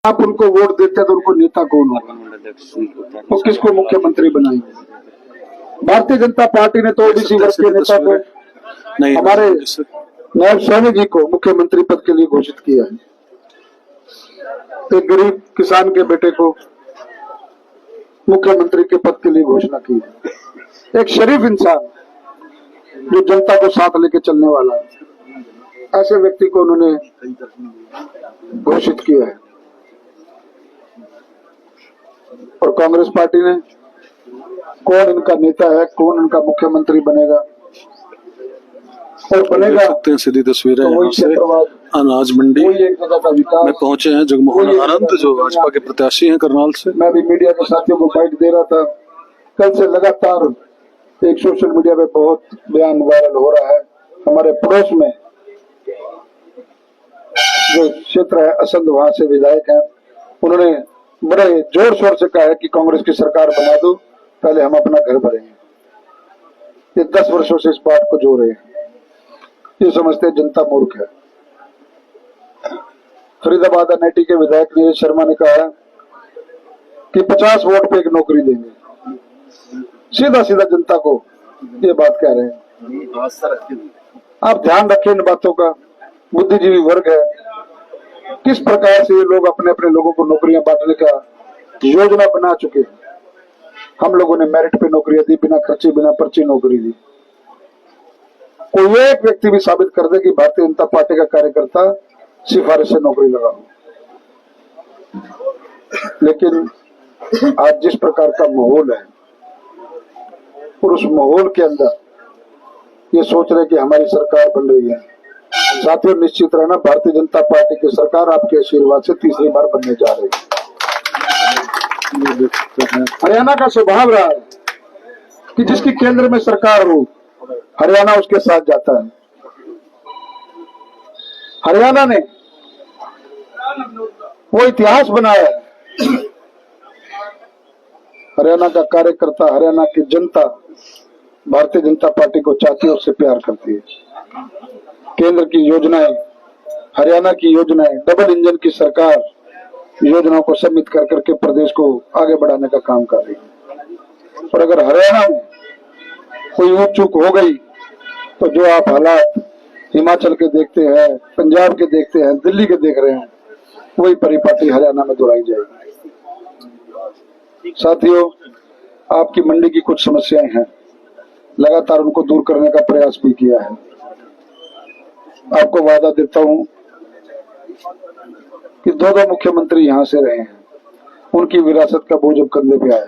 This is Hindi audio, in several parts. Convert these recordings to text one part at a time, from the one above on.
आप उनको वोट देते तो उनको नेता कौन होगा, वो किसको मुख्यमंत्री बनाएंगे। भारतीय जनता पार्टी ने तो ओबीसी वर्ग के नेता को हमारे नायब सैनी जी को मुख्यमंत्री पद के लिए घोषित किया है। एक गरीब किसान के बेटे को मुख्यमंत्री के पद के लिए घोषणा की है। एक शरीफ इंसान जो जनता को साथ लेके चलने वाला ऐसे व्यक्ति को उन्होंने घोषित किया है। और कांग्रेस पार्टी ने कौन इनका नेता है, कौन इनका मुख्यमंत्री बनेगा और बनेगा। सकते हैं सीधी तस्वीरें तो यहाँ से अनाज मंडी में पहुंचे हैं जगमोहन आनंद जो भाजपा के प्रत्याशी हैं करनाल से। मैं भी मीडिया के साथियों को बाइट दे रहा था। कल से लगातार एक सोशल मीडिया पे बहुत बयान वायरल हो रहा है। हमारे पड़ोस में जो क्षेत्र है असंध, वहां से विधायक हैं, उन्होंने बड़े जोर शोर से कहा है कि कांग्रेस की सरकार बना दो, पहले हम अपना घर भरेंगे। ये 10 वर्षों से इस बात को जो रहे हैं, ये समझते हैं जनता मूर्ख है। फरीदाबाद अमेठी के विधायक नीरज शर्मा ने कहा कि 50 वोट पे एक नौकरी देंगे। सीधा सीधा जनता को ये बात कह रहे हैं। आप ध्यान रखें इन बातों का। बुद्धिजीवी वर्ग है, किस प्रकार से ये लोग अपने अपने लोगों को नौकरियां बांटने का योजना बना चुके हैं। हम लोगों ने मेरिट पे नौकरियां दी, बिना खर्चे बिना पर्ची नौकरी दी। कोई एक व्यक्ति भी साबित कर दे कि भारतीय जनता पार्टी का कार्यकर्ता सिफारिश से नौकरी लगा। लेकिन आज जिस प्रकार का माहौल है और उस माहौल के अंदर ये सोच रहे कि हमारी सरकार बन रही है। साथियों, निश्चित रहना, भारतीय जनता पार्टी की सरकार आपके आशीर्वाद से तीसरी बार बनने जा रही है। हरियाणा का स्वभाव रहा है कि जिसकी केंद्र में सरकार हो, हरियाणा उसके साथ जाता है। हरियाणा ने वो इतिहास बनाया है। हरियाणा का कार्यकर्ता, हरियाणा की जनता भारतीय जनता पार्टी को चाहती है, उससे प्यार करती है। केंद्र की योजनाएं, हरियाणा की योजनाएं, डबल इंजन की सरकार योजनाओं को सम्मिलित कर करके प्रदेश को आगे बढ़ाने का काम कर रही है। और अगर हरियाणा में कोई ऊंच चूक हो गई तो जो आप हालात हिमाचल के देखते हैं, पंजाब के देखते हैं, दिल्ली के देख रहे हैं, वही परिपाटी हरियाणा में दोहराई जाएगी। साथियों, आपकी मंडी की कुछ समस्याएं हैं, लगातार उनको दूर करने का प्रयास भी किया है। आपको वादा देता हूं कि 2 मुख्यमंत्री यहां से रहे हैं, उनकी विरासत का बोझ अब कंधे पे आया।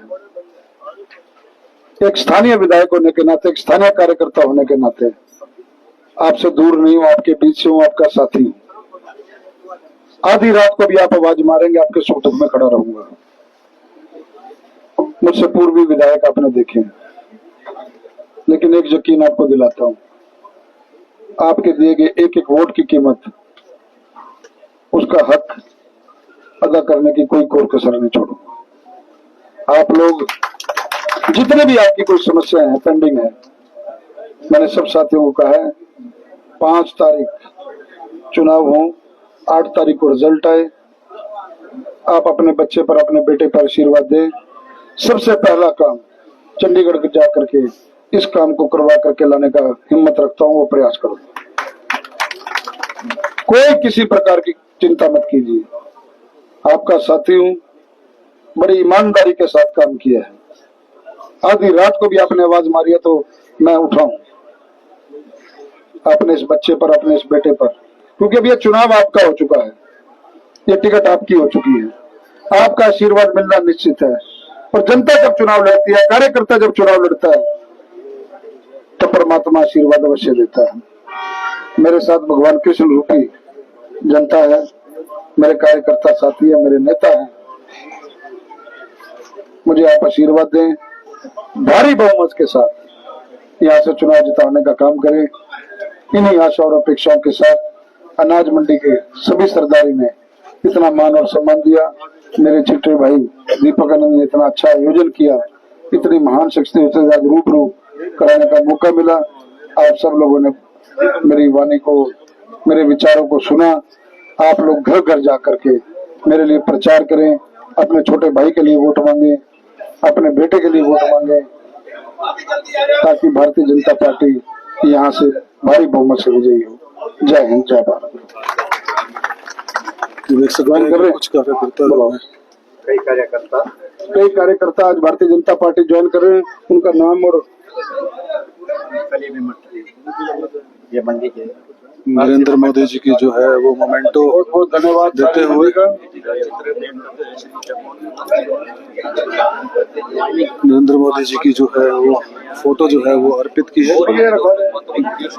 एक स्थानीय विधायक होने के नाते, एक स्थानीय कार्यकर्ता होने के नाते आपसे दूर नहीं हूं, आपके बीच से हूं, आपका साथी हूं। आधी रात को भी आप आवाज मारेंगे, आपके सुख दुख में खड़ा रहूंगा। मुझसे पूर्वी विधायक आपने देखे, लेकिन एक यकीन आपको दिलाता हूं, आपके दिए गए एक एक वोट की कीमत, उसका हक अदा करने की कोई कोर कसर नहीं छोड़ूंगा। आप लोग जितने भी आपकी कोई समस्या है, पेंडिंग है, मैंने सब साथियों को कहा है 5 तारीख चुनाव हो, 8 तारीख को रिजल्ट आए, आप अपने बच्चे पर, अपने बेटे पर आशीर्वाद दें। सबसे पहला काम चंडीगढ़ जा करके इस काम को करवा करके लाने का हिम्मत रखता हूं, वो प्रयास करो। कोई किसी प्रकार की चिंता मत कीजिए, आपका साथी हूं, बड़ी ईमानदारी के साथ काम किया है। आधी रात को भी आपने आवाज मारी है तो मैं उठाऊं अपने इस बच्चे पर, अपने इस बेटे पर, क्योंकि अब यह चुनाव आपका हो चुका है, ये टिकट आपकी हो चुकी है। आपका आशीर्वाद मिलना निश्चित है। और जनता जब चुनाव लड़ती है, कार्यकर्ता जब चुनाव लड़ता है, तो परमात्मा आशीर्वाद अवश्य देता है। मेरे साथ भगवान कृष्ण रूपी जनता है, मेरे कार्यकर्ता साथी है, मेरे नेता है। मुझे आप आशीर्वाद दें, भारी बहुमत के साथ यहाँ से चुनाव जिताने का काम करें। इन्हीं आशा और अपेक्षाओं के साथ अनाज मंडी के सभी सरदारी ने इतना मान और सम्मान दिया। मेरे छोटे भाई दीपक आनंद ने इतना अच्छा आयोजन किया, इतनी महान शख्सियत से आज रूबरू कराने का मौका मिला। आप सब लोगों ने मेरी वाणी को, मेरे विचारों को सुना। आप लोग घर घर जा करके मेरे लिए प्रचार करें, अपने छोटे भाई के लिए वोट मांगे, अपने बेटे के लिए वोट मांगे, ताकि भारतीय जनता पार्टी यहाँ से भारी बहुमत से विजयी हो। जय हिंद, जय भारत। देख सकते हैं कि कुछ कार्यकर्ता लोग हैं। कई कार्यकर्ता आज भारतीय जनता पार्टी ज्वाइन कर रहे हैं। उनका नाम और ये मंडी के नरेंद्र मोदी जी की जो है वो मोमेंटो बहुत बहुत धन्यवाद देते हुए नरेंद्र मोदी जी की जो है वो फोटो जो है वो अर्पित की है,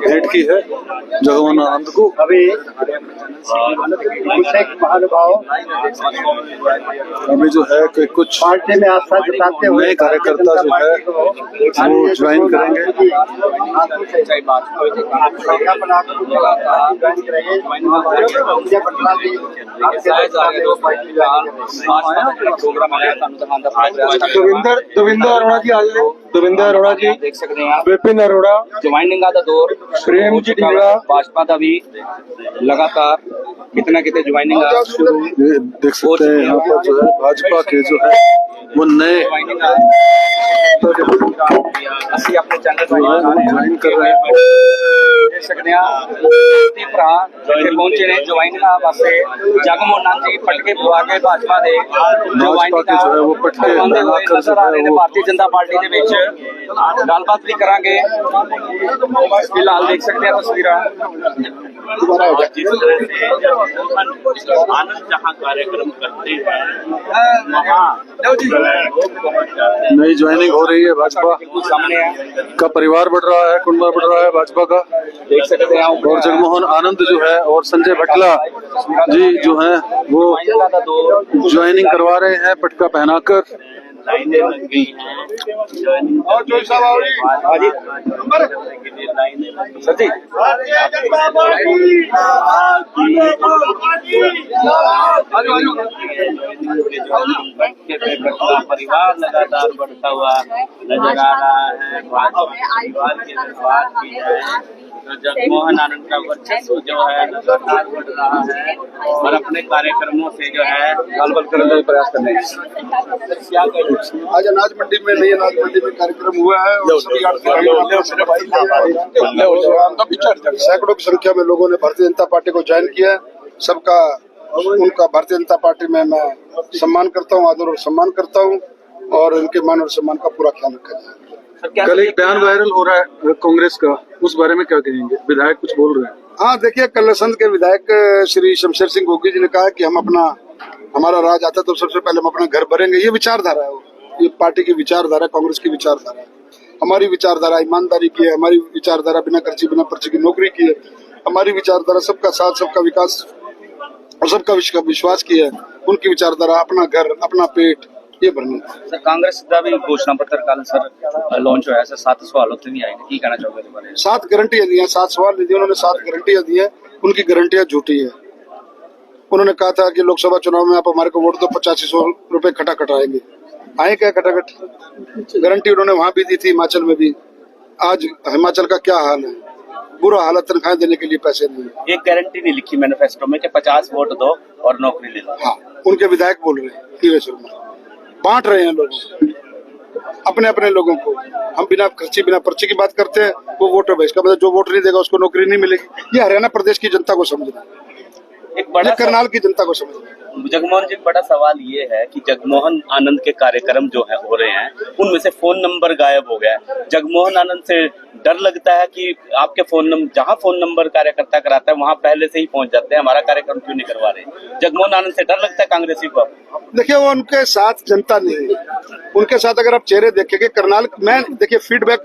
भेंट की है जगमोहन आनंद को। अभी कुछ एक महानुभाव अभी जो है कि कुछ पार्टी में आस्था जताते हुए नए कार्यकर्ता जो है वो ज्वाइन करेंगे। देवेंद्र अरोड़ा जी आ जाए। देवेंद्र अरोड़ा जी, देख सकते हैं आप विपिन अरोड़ा, ज्वाइनिंग का दौर प्रेम जी ढींगरा, भाजपा का भी लगातार कितना कितने ज्वाइनिंग शुरू ये देख सकते हैं यहाँ पर जो है भाजपा के जो है वो नए ज्वाइनिंग ਅਸੀਂ ਆਪਣੇ ਚੈਨਲ जो है वो ज्वाइन कर रहे हैं। देख सकते हैं ਤੇ ਭਰਾ ਇੱਥੇ ਪਹੁੰਚੇ ਨੇ ज्वाइनिंग ਵਾਸਤੇ ਜਗਮੋਹਨ ਆਨੰਦ ਜੀ ਪਟਕੇ ਪਵਾ ਕੇ ਭਾਜਪਾ ਦੇ भाजपा के जो है वो पटके लगाकर जो है वो ਭਾਰਤੀ ਜਨਤਾ ਪਾਰਟੀ ਦੇ ਵਿੱਚ ਗੱਲਬਾਤ ਵੀ ਕਰਾਂਗੇ। ਫਿਲਹਾਲ ਦੇਖ सकते हैं तस्वीरें आनंद जहाँ कार्यक्रम करते हैं नई ज्वाइनिंग हो रही है। भाजपा सामने है, का परिवार बढ़ रहा है, कुंबा बढ़ रहा है भाजपा का। देख सकते हैं और जगमोहन आनंद जो है और संजय भटला जी जो है वो ज्वाइनिंग करवा रहे हैं पटका पहनाकर। लाइनें लग गई हैं और जो सची परिवार लगातार बढ़ता हुआ नजर आ रहा है। परिवार की शुरुआत की है तो जगमोहन आनंद का वर्चस्व जो है लगातार बढ़ रहा है और अपने कार्यक्रमों से जो है गलबल करने का प्रयास करने क्या करें। आज अनाज मंडी में नई अनाज मंडी में कार्यक्रम हुआ है और सैकड़ों की संख्या में लोगों ने भारतीय जनता पार्टी को ज्वाइन किया है। सबका उनका भारतीय जनता पार्टी में मैं सम्मान करता हूँ, आदर और सम्मान करता हूँ और उनके मान और सम्मान का पूरा ख्याल रखा जाए। कल एक बयान वायरल हो रहा है कांग्रेस का, उस बारे में क्या कहेंगे? विधायक कुछ बोल रहे हैं। हाँ देखिए, कलसंद के विधायक श्री शमशेर सिंह गोगी जी ने कहा कि हम हमारा राज आता तो सबसे पहले हम अपना घर भरेंगे। ये विचारधारा है, ये पार्टी की विचारधारा, कांग्रेस की विचारधारा है। हमारी विचारधारा ईमानदारी की है, हमारी विचारधारा बिना खर्ची बिना पर्ची की नौकरी की है, हमारी विचारधारा सबका साथ सबका विकास और सबका विश्वास की है। उनकी विचारधारा अपना घर अपना पेट ये भरना। सर कांग्रेस का भी घोषणा पत्र कल सर लॉन्च हुआ है सर, 7 सवाल उत्तर नहीं आएंगे, की कहना चाहोगे इस बारे में? 7 गारंटियां दी हैं, 7 सवाल नहीं दिए उन्होंने, 7 गारंटियां दी हैं। उनकी गारंटियां झूठी है। उन्होंने कहा था कि लोकसभा चुनाव में आप हमारे को वोट दो 8500 रुपए खटाखट आएंगे। आए क्या खटाखट? गारंटी उन्होंने वहां भी दी थी, हिमाचल में भी। आज हिमाचल का क्या हाल है, बुरा हाल, तनख्वाह देने के लिए पैसे नहीं है। एक गारंटी नहीं लिखी मैनिफेस्टो में कि 50 वोट दो और नौकरी ले लो। हाँ, उनके विधायक बोल रहे हैं, टीवी शर्मा बांट रहे हैं लोगों को, अपने अपने लोगों को। हम बिना खर्ची बिना पर्ची की बात करते हैं, वो वोटर है, इसका मतलब जो वोट नहीं देगा उसको नौकरी नहीं मिलेगी। ये हरियाणा प्रदेश की जनता को समझना, एक बड़ा करनाल की जनता को समझना। जगमोहन जी, बड़ा सवाल ये है कि जगमोहन आनंद के कार्यक्रम जो है हो रहे हैं उनमें से फोन नंबर गायब हो गया है। जगमोहन आनंद से डर लगता है कि आपके फोन नंबर, जहां फोन नंबर कार्यकर्ता कराता है वहां पहले से ही पहुंच जाते हैं, हमारा कार्यक्रम क्यों नहीं करवा रहे? जगमोहन आनंद से डर लगता है कांग्रेसी को? देखिए, वो उनके साथ जनता नहीं है। उनके साथ अगर आप चेहरे देखेंगे करनाल में, देखिए फीडबैक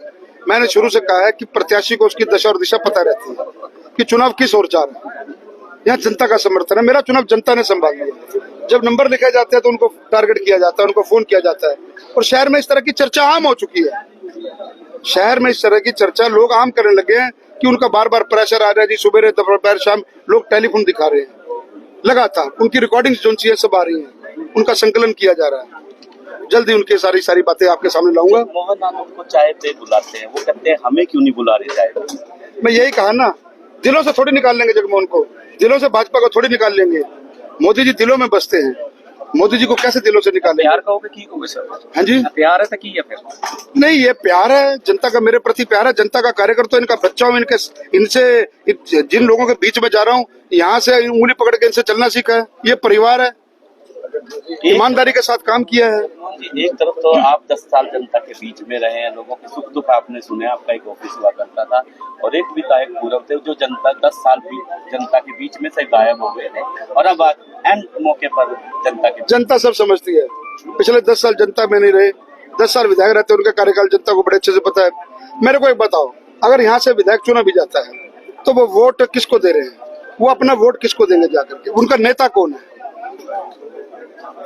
मैंने शुरू से कहा है कि प्रत्याशी को उसकी दशा और दिशा पता रहती है कि चुनाव किस ओर जा रहा है। यहाँ जनता का समर्थन है। मेरा चुनाव जनता ने संभाल लिया। जब नंबर लिखे जाते हैं तो उनको टारगेट किया जाता है, उनको फोन किया जाता है। और शहर में इस तरह की चर्चा आम हो चुकी है। शहर में इस तरह की चर्चा लोग आम करने लगे हैं कि उनका बार बार प्रेशर आ रहा है जी, सुबह दोपहर शाम लोग टेलीफोन दिखा रहे हैं लगातार। उनकी रिकॉर्डिंग्स जो है सब आ रही है, उनका संकलन किया जा रहा है। जल्दी उनकी सारी बातें आपके सामने लाऊंगा। मोहन आनंद को चाय पे बुलाते हैं, वो कहते हैं हमें क्यों नहीं बुला रहे चाय पे? मैं यही कहा ना, दिलों से थोड़ी निकाल लेंगे जगमोहन को, दिलों से भाजपा को थोड़ी निकाल लेंगे। मोदी जी दिलों में बसते हैं, मोदी जी को कैसे दिलों से निकालें? प्यार कहोगे की कहोगे सर? हाँ जी, प्यार है तो की है फिर? नहीं, ये प्यार है जनता का, मेरे प्रति प्यार है जनता का। कार्यकर्ता इनका बच्चा हूँ, इनसे जिन लोगों के बीच में जा रहा हूँ, यहाँ से उंगली पकड़ के इनसे चलना सीखा है। ये परिवार है, ईमानदारी के साथ काम किया है। एक तरफ तो आप 10 साल जनता के बीच में रहे हैं, लोगों के सुख दुख आपने सुने, आपका एक ऑफिस हुआ करता था, और एक विधायक पूर्व थे जो जनता 10 साल भी जनता के बीच में से गायब हो गए थे, और अब एंड मौके पर जनता सब समझती है। पिछले 10 साल जनता में नहीं रहे, 10 साल विधायक रहते, उनका कार्यकाल जनता को बड़े अच्छे से पता है। मेरे को एक बताओ, अगर यहाँ से विधायक चुना भी जाता है तो वो वोट किसको दे रहे हैं? वो अपना वोट किसको देंगे जाकर के? उनका नेता कौन है?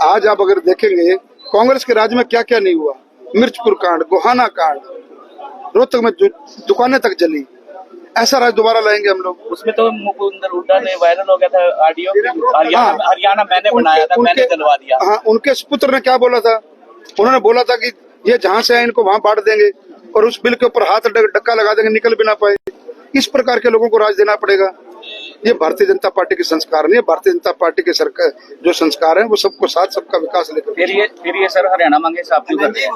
आज आप अगर देखेंगे कांग्रेस के राज में क्या क्या नहीं हुआ, मिर्चपुर कांड, गोहाना कांड, रोहतक में दुकानें तक जली, ऐसा राज दोबारा लाएंगे हम लोग। उसमें तो मुकुंदर हुड्डा ने वायरल हो गया था ऑडियो, हरियाणा मैंने बनाया था, मैंने जलवा दिया। हाँ, उनके पुत्र ने क्या बोला था? उन्होंने बोला था कि ये जहां से आए इनको वहां बांट देंगे और उस बिल के ऊपर हाथ डक्का लगा देंगे, निकल भी ना पाए। इस प्रकार के लोगों को राज देना पड़ेगा। ये भारतीय जनता पार्टी के संस्कार नहीं है। भारतीय जनता पार्टी के सरकार जो संस्कार है वो सबको साथ, सबका विकास लेकर। फिर ये सर हरियाणा मांगे हिसाब क्यों करते हैं?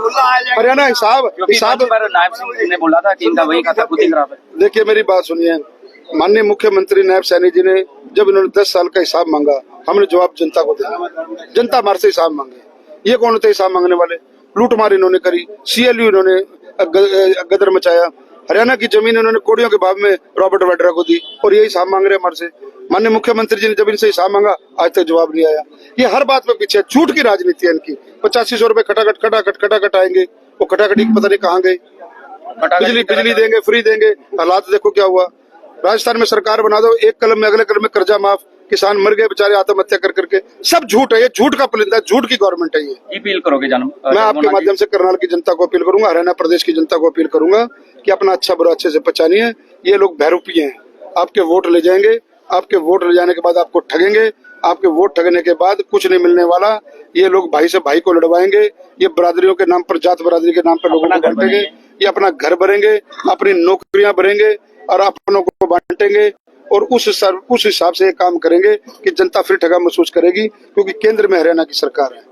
हरियाणा हिसाब पर नायब सिंह ने बोला था कि इनका वही खाता खुद ही खराब है। देखिए मेरी बात सुनिए, माननीय मुख्यमंत्री नायब सैनी जी ने जब इन्होंने 10 साल का हिसाब मांगा, हमने जवाब जनता को दिया। जनता हमारे से हिसाब मांगे। ये कौन होते हिसाब मांगने वाले? लूटमार इन्होंने करी, CLU इन्होंने गदर मचाया, हरियाणा की जमीन इन्होंने कोड़ियों के भाव में रॉबर्ट वाड्रा को दी, और ये हिसाब मांग रहे हमारे से। माननीय मुख्यमंत्री जी ने जब इनसे हिसाब मांगा, आज तक जवाब नहीं आया। ये हर बात में पीछे, झूठ की राजनीति है इनकी। 8500 रुपए खटाखट आएंगे, वो खटाखटी पता नहीं कहाँ गए। बिजली देंगे, फ्री देंगे, हालात देखो क्या हुआ। राजस्थान में सरकार बना दो, एक कलम में अगले कलम में कर्जा माफ, किसान मर गए बेचारे आत्महत्या कर करके। सब झूठ है, ये झूठ का पुलिंदा, झूठ की गवर्नमेंट है ये। अपील करोगे जानम? मैं आपके माध्यम से करनाल की जनता को अपील करूंगा, हरियाणा प्रदेश की जनता को अपील करूंगा कि अपना अच्छा बुरा अच्छे से पहचानिए। ये लोग बहरूपी हैं, आपके वोट ले जाएंगे, आपके वोट ले जाने के बाद आपको ठगेंगे, आपके वोट ठगने के बाद कुछ नहीं मिलने वाला। ये लोग भाई से भाई को लड़वाएंगे, ये बरादरियों के नाम पर, जात बरादरी के नाम पर लोगों को बांटेंगे। ये अपना घर भरेंगे, अपनी नौकरियां भरेंगे और अपनों को बांटेंगे, और उस हिसाब से काम करेंगे कि जनता फिर ठगा महसूस करेगी। क्योंकि केंद्र में हरियाणा की सरकार है,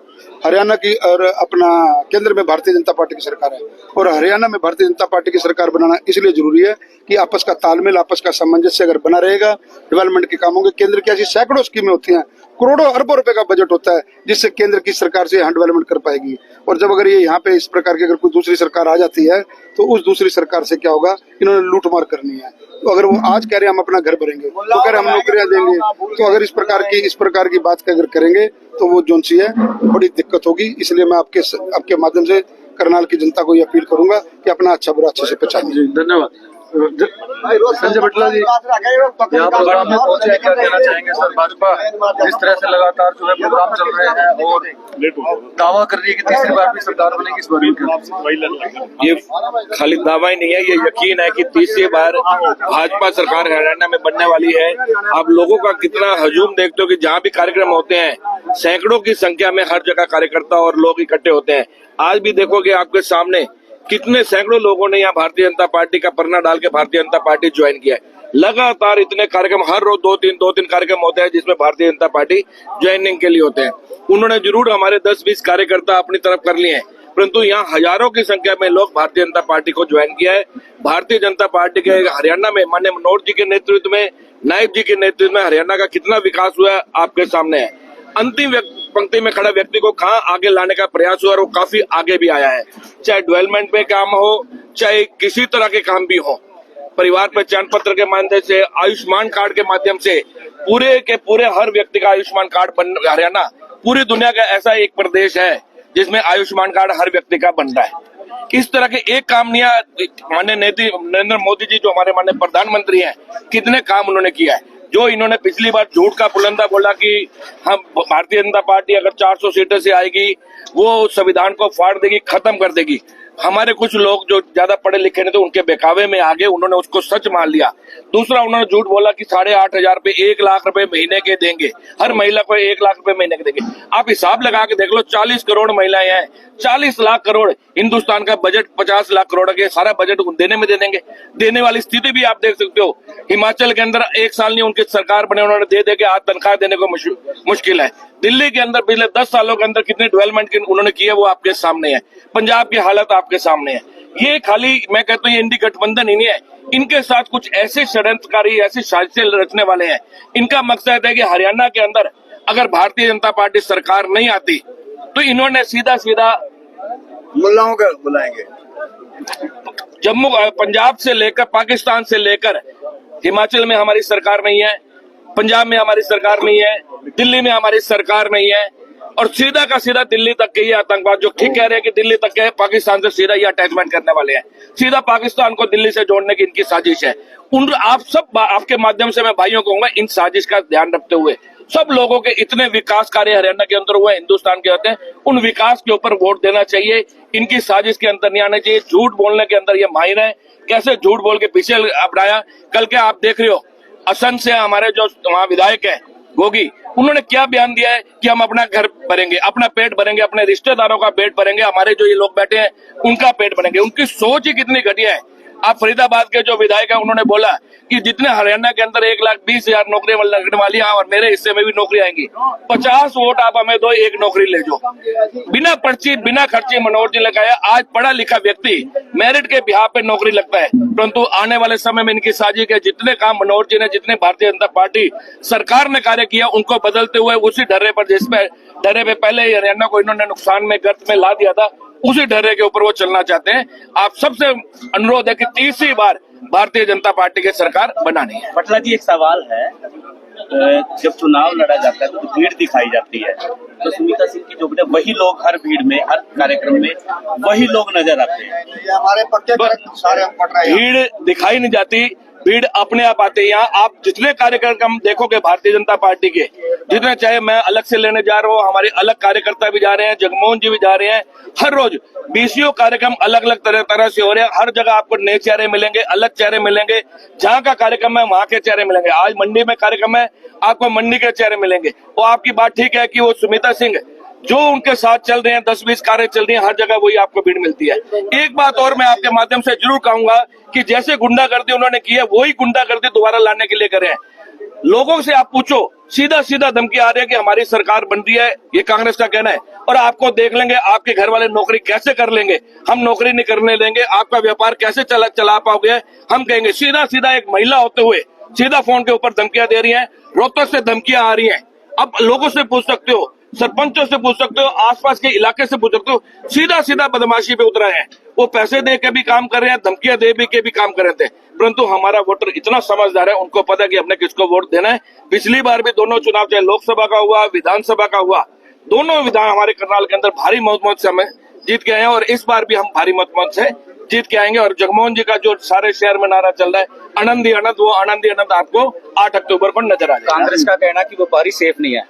हरियाणा की, और अपना केंद्र में भारतीय जनता पार्टी की सरकार है, और हरियाणा में भारतीय जनता पार्टी की सरकार बनाना इसलिए जरूरी है कि आपस का तालमेल, आपस का सामंजस्य अगर बना रहेगा, डेवलपमेंट के कामों के, केंद्र की ऐसी सैकड़ों स्कीमें होती हैं, करोड़ों अरबों रुपए का बजट होता है, जिससे केंद्र की सरकार से यहाँ डेवलपमेंट कर पाएगी। और जब अगर ये यहाँ पे इस प्रकार की अगर कोई दूसरी सरकार आ जाती है तो उस दूसरी सरकार से क्या होगा? इन्होंने लूटमार करनी है। तो अगर वो आज कह रहे हैं हम अपना घर भरेंगे, तो कह रहे हैं हम नौकरियां देंगे, तो अगर इस प्रकार की बात अगर करेंगे तो वो जोन सी है, बड़ी दिक्कत होगी। इसलिए मैं आपके माध्यम से करनाल की जनता को ये अपील करूंगा कि अपना अच्छा बुरा अच्छे से पहचानिए। धन्यवाद। संजय बटला जी यहाँ प्रोग्राम में पहुंचे, क्या कहना चाहेंगे सर? भाजपा जिस तरह से लगातार जो है प्रोग्राम चल रहे हैं और दावा कर रही है कि तीसरी बार भी सरकार बनेगी, इस बार ये खाली दावा ही नहीं है, ये यकीन है कि तीसरी बार भाजपा सरकार हरियाणा में बनने वाली है। आप लोगों का कितना हजूम देखते हो कि जहाँ भी कार्यक्रम होते हैं सैकड़ों की संख्या में हर जगह कार्यकर्ता और लोग इकट्ठे होते हैं। आज भी देखोगे आपके सामने कितने सैकड़ों लोगों ने यहाँ भारतीय जनता पार्टी का परना डाल के भारतीय जनता पार्टी ज्वाइन किया है। लगातार इतने कार्यक्रम हर रोज दो तीन कार्यक्रम होते हैं जिसमें भारतीय जनता पार्टी ज्वाइनिंग के लिए होते हैं। उन्होंने जरूर हमारे 10-20 कार्यकर्ता अपनी तरफ कर लिए हैं, परंतु यहाँ हजारों की संख्या में लोग भारतीय जनता पार्टी को ज्वाइन किया है। भारतीय जनता पार्टी के हरियाणा में माननीय मनोहर जी के नेतृत्व में, नायब जी के नेतृत्व में हरियाणा का कितना विकास हुआ है आपके सामने है। अंतिम पंक्ति में खड़ा व्यक्ति को कहाँ आगे लाने का प्रयास हुआ और वो काफी आगे भी आया है, चाहे डेवलपमेंट में काम हो, चाहे किसी तरह के काम भी हो। परिवार पहचान पत्र के माध्यम से, आयुष्मान कार्ड के माध्यम से पूरे के पूरे हर व्यक्ति का आयुष्मान कार्ड बन, हरियाणा पूरी दुनिया का ऐसा एक प्रदेश है जिसमें आयुष्मान कार्ड हर व्यक्ति का बन रहा है। इस तरह के एक काम नहीं, माननीय नरेंद्र मोदी जी जो हमारे माननीय प्रधानमंत्री हैं, कितने काम उन्होंने किया है। जो इन्होंने पिछली बार झूठ का पुलंदा बोला कि हम भारतीय जनता पार्टी अगर 400 सीटों से आएगी वो संविधान को फाड़ देगी, खत्म कर देगी। हमारे कुछ लोग जो ज्यादा पढ़े लिखे नहीं थे उनके बहकावे में आगे उन्होंने उसको सच मान लिया। दूसरा, उन्होंने झूठ बोला कि 8,500 रुपए 1 लाख रुपए महीने के देंगे, हर महिला को 1 लाख रुपए महीने के देंगे। आप हिसाब लगा के देख लो, 40 करोड़ महिलाएं हैं, 40 लाख करोड़, हिंदुस्तान का बजट 50 लाख करोड़ के, सारा बजट देने में दे देंगे। देने वाली स्थिति भी आप देख सकते हो। हिमाचल के अंदर 1 साल नहीं उनकी सरकार बने, उन्होंने दे के आज तनख्वाह देने को मुश्किल है। दिल्ली के अंदर पिछले 10 सालों के अंदर कितनी डेवलपमेंट उन्होंने की है वो आपके सामने है। पंजाब की हालत आपके सामने है। ये खाली मैं कहता हूँ ये इंडी गठबंधन ही नहीं है, इनके साथ कुछ ऐसे षड्यंत्रकारी, ऐसी साजिशें रचने वाले हैं। इनका मकसद है कि हरियाणा के अंदर अगर भारतीय जनता पार्टी सरकार नहीं आती तो इन्होंने सीधा सीधा मुल्लाओं को बुलाएंगे। जम्मू पंजाब से लेकर पाकिस्तान से लेकर हिमाचल में हमारी सरकार नहीं है, पंजाब में हमारी सरकार नहीं है, दिल्ली में हमारी सरकार नहीं है, और सीधा का सीधा दिल्ली तक के ये आतंकवाद जो ठीक कह रहे हैं कि दिल्ली तक के पाकिस्तान से सीधा ये अटैचमेंट करने वाले हैं, सीधा पाकिस्तान को दिल्ली से जोड़ने की इनकी साजिश है। आप सब आपके माध्यम से मैं भाइयों को कहूंगा, इन साजिश का ध्यान रखते हुए सब लोगों के इतने विकास कार्य हरियाणा के अंदर हुए, हिंदुस्तान के होते हैं, उन विकास के ऊपर वोट देना चाहिए। इनकी साजिश के अंदर नहीं आना चाहिए। झूठ बोलने के अंदर ये माहिर है, कैसे झूठ बोल के पीछे अपनाया। कल के आप देख रहे हो असम से हमारे जो वहां विधायक है गोगी, उन्होंने क्या बयान दिया है कि हम अपना घर भरेंगे, अपना पेट भरेंगे, अपने रिश्तेदारों का पेट भरेंगे, हमारे जो ये लोग बैठे हैं उनका पेट भरेंगे। उनकी सोच ही कितनी घटिया है। आप फरीदाबाद के जो विधायक है उन्होंने बोला कि जितने हरियाणा के अंदर 1,20,000 नौकरियां लगने वाली हैं और मेरे हिस्से में भी नौकरी आएंगी, 50 वोट आप हमें दो, 1 नौकरी ले जाओ। बिना पर्ची बिना खर्चे मनोहर जी लगाया। आज पढ़ा लिखा व्यक्ति मेरिट के बिहार पे नौकरी लगता है, परंतु आने वाले समय में इनकी साजिश के जितने काम मनोहर जी ने, जितने भारतीय जनता पार्टी सरकार ने कार्य किया, उनको बदलते हुए उसी ढर्रे पर, जिसपे ढर्रे पे पहले हरियाणा को इन्होंने नुकसान में गर्त में ला दिया था, उसी ढर्रे के ऊपर वो चलना चाहते हैं। आप सबसे अनुरोध है कि तीसरी बार भारतीय जनता पार्टी की सरकार बनानी है। बटला जी, एक सवाल है, जब चुनाव लड़ा जाता है तो भीड़ दिखाई जाती है, तो सुनीता सिंह की जोगड़े वही लोग हर भीड़ में, हर कार्यक्रम में वही लोग नजर आते हैं। हमारे पक्के सारे हम पढ़ रहे हैं। भीड़ दिखाई नहीं जाती, भीड़ अपने आप आते हैं। यहाँ आप जितने कार्यक्रम देखोगे भारतीय जनता पार्टी के, जितने चाहे मैं अलग से लेने जा रहा हूँ, हमारे अलग कार्यकर्ता भी जा रहे हैं, जगमोहन जी भी जा रहे हैं, हर रोज 20 कार्यक्रम अलग अलग तरह से हो रहे हैं। हर जगह आपको नए चेहरे मिलेंगे, अलग चेहरे मिलेंगे। जहाँ का कार्यक्रम है वहाँ के चेहरे मिलेंगे। आज मंडी में कार्यक्रम है, आपको मंडी के चेहरे मिलेंगे। और आपकी बात ठीक है कि वो सुनीता सिंह जो उनके साथ चल रहे हैं, 10-20 कार्य चल रही है, हर जगह वही आपको भीड़ मिलती है। एक बात और मैं आपके माध्यम से जरूर कहूंगा कि जैसे गुंडागर्दी उन्होंने की है, वही गुंडागर्दी दोबारा लाने के लिए करें। लोगों से आप पूछो, सीधा सीधा धमकी आ रही है कि हमारी सरकार बन रही है, ये कांग्रेस का कहना है, और आपको देख लेंगे, आपके घर वाले नौकरी कैसे कर लेंगे, हम नौकरी नहीं करने देंगे, आपका व्यापार कैसे चला पाओगे, हम कहेंगे। सीधा सीधा एक महिला होते हुए सीधा फोन के ऊपर धमकियां दे रही है, रोहतक से धमकियां आ रही है। अब लोगों से पूछ सकते हो, सरपंचों से पूछ सकते हो, आसपास के इलाके से पूछ सकते हो, सीधा सीधा बदमाशी पे उतरा है। वो पैसे दे के भी काम कर रहे हैं, धमकियां दे के भी काम कर रहे थे, परंतु हमारा वोटर इतना समझदार है, उनको पता है कि हमने किसको वोट देना है। पिछली बार भी दोनों चुनाव, चाहे लोकसभा का हुआ, विधानसभा का हुआ, दोनों विधान हमारे करनाल के अंदर भारी मत से हमें जीत के आए हैं, और इस बार भी हम भारी मत से जीत के आएंगे। और जगमोहन जी का जो सारे शहर में नारा चल रहा है, आनंद ही आनंद, वो आनंद ही आनंद आपको 8 अक्टूबर को नजर आ जाएगा। कांग्रेस का कहना कि व्यापारी सेफ नहीं है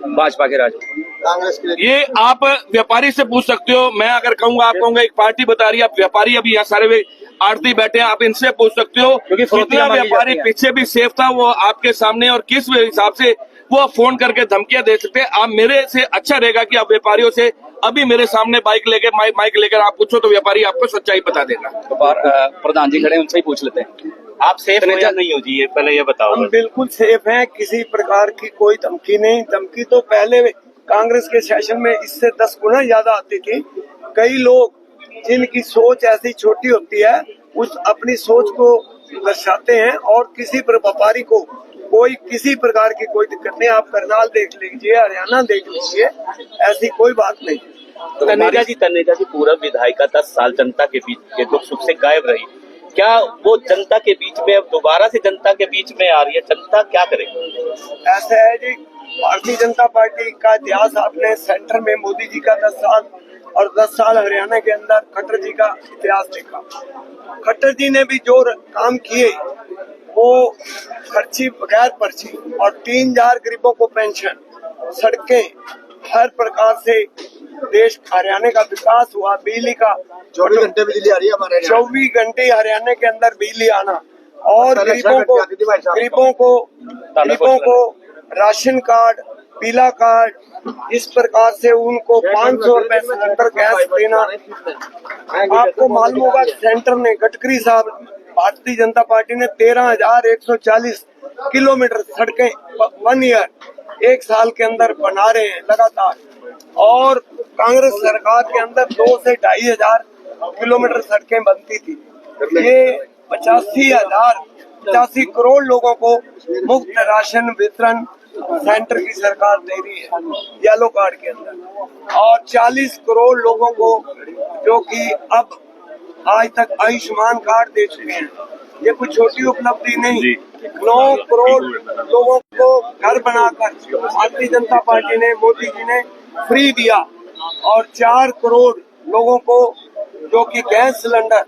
भाजपा के राज। कांग्रेस के लिए ये आप व्यापारी से पूछ सकते हो। मैं अगर कहूंगा, आप कहूंगा एक पार्टी बता रही है, आप व्यापारी अभी यहाँ सारे आरती बैठे हैं, आप इनसे पूछ सकते हो क्योंकि कितना व्यापारी पीछे भी सेफ था, वो आपके सामने, और किस हिसाब से वो फोन करके धमकियां दे सकते हैं। आप मेरे से अच्छा रहेगा कि आप व्यापारियों से अभी मेरे सामने माइक लेकर आप पूछो, तो व्यापारी आपको सच्चाई बता देगा। तो प्रधान जी खड़े, उनसे ही पूछ लेते हैं, आप सेफ हो या नहीं हो जी, ये पहले ये बताओ। हम बिल्कुल सेफ हैं, किसी प्रकार की कोई धमकी नहीं। धमकी तो पहले कांग्रेस के शासन में इससे 10 गुना ज्यादा आती थी। कई लोग जिनकी सोच ऐसी छोटी होती है, उस अपनी सोच को दर्शाते हैं, और किसी पर व्यापारी को कोई किसी प्रकार की कोई दिक्कत नहीं। आप करनाल देख लीजिए, हरियाणा देख लीजिए, ऐसी कोई बात नहीं। तनेजा जी पूर्व विधायिका 10 साल जनता के बीच के दुख सुख से गायब रही, क्या वो जनता के बीच में अब दोबारा से जनता के बीच में आ रही है? जनता क्या करेगी? ऐसा है जी, भारतीय जनता पार्टी का इतिहास आपने सेंटर में मोदी जी का 10 साल और 10 साल हरियाणा के अंदर खट्टर जी का इतिहास देखा। खट्टर जी ने भी जो काम किए, वो खर्ची बगैर पर्ची, और 3,000 गरीबों को पेंशन, सड़कें, हर प्रकार से देश हरियाणा का विकास हुआ, बिजली का 24 घंटे बिजली आ रही है हमारे 24 घंटे हरियाणा के अंदर बिजली आना, और गरीबों को राशन कार्ड, पीला कार्ड, इस प्रकार से उनको 500 रुपए सिलेंडर गैस देना। आपको मालूम होगा सेंटर ने, गडकरी साहब, भारतीय जनता पार्टी ने 13,140 किलोमीटर सड़कें 1 ईयर, 1 साल के अंदर बना रहे हैं लगातार, और कांग्रेस सरकार के अंदर 2 से 2,500 किलोमीटर सड़कें बनती थी। ये 85 करोड़ लोगों को मुफ्त राशन वितरण सेंटर की सरकार दे रही है येलो कार्ड के अंदर, और 40 करोड़ लोगों को जो कि अब आज तक आयुष्मान कार्ड दे चुके हैं। ये कुछ छोटी उपलब्धि नहीं, 9 करोड़ लोगों को घर बनाकर भारतीय जनता पार्टी ने, मोदी जी ने फ्री दिया, और 4 करोड़ लोगों को जो कि गैस सिलेंडर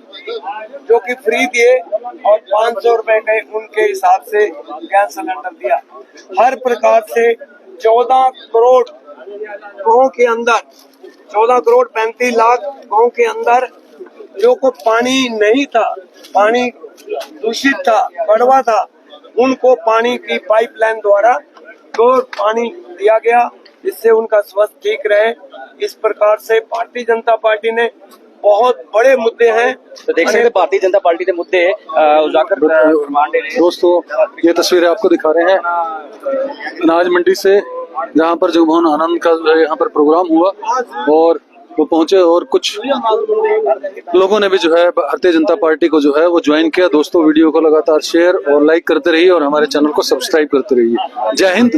जो कि फ्री दिए, और 500 रुपए के उनके हिसाब से गैस सिलेंडर दिया। हर प्रकार से 14 करोड़ गाँव के अंदर, 14 करोड़ 35 लाख गाँव के अंदर जो को पानी नहीं था, पानी दूषित था, कड़वा था, उनको पानी की पाइपलाइन द्वारा तो पानी दिया गया, जिससे उनका स्वास्थ्य ठीक रहे। इस प्रकार से भारतीय जनता पार्टी ने बहुत बड़े मुद्दे हैं, तो देख सकते हैं भारतीय जनता पार्टी के मुद्दे उजागर मांडे ने। दोस्तों, ये तस्वीरें आपको दिखा रहे हैं अनाज मंडी से, जहाँ पर जगमोहन आनंद का जो है यहाँ पर प्रोग्राम हुआ, और वो पहुंचे, और कुछ लोगों ने भी जो है भारतीय जनता पार्टी को जो है वो ज्वाइन किया। दोस्तों, वीडियो को लगातार शेयर और लाइक करते रहिए, और हमारे चैनल को सब्सक्राइब करते रहिए। जय हिंद।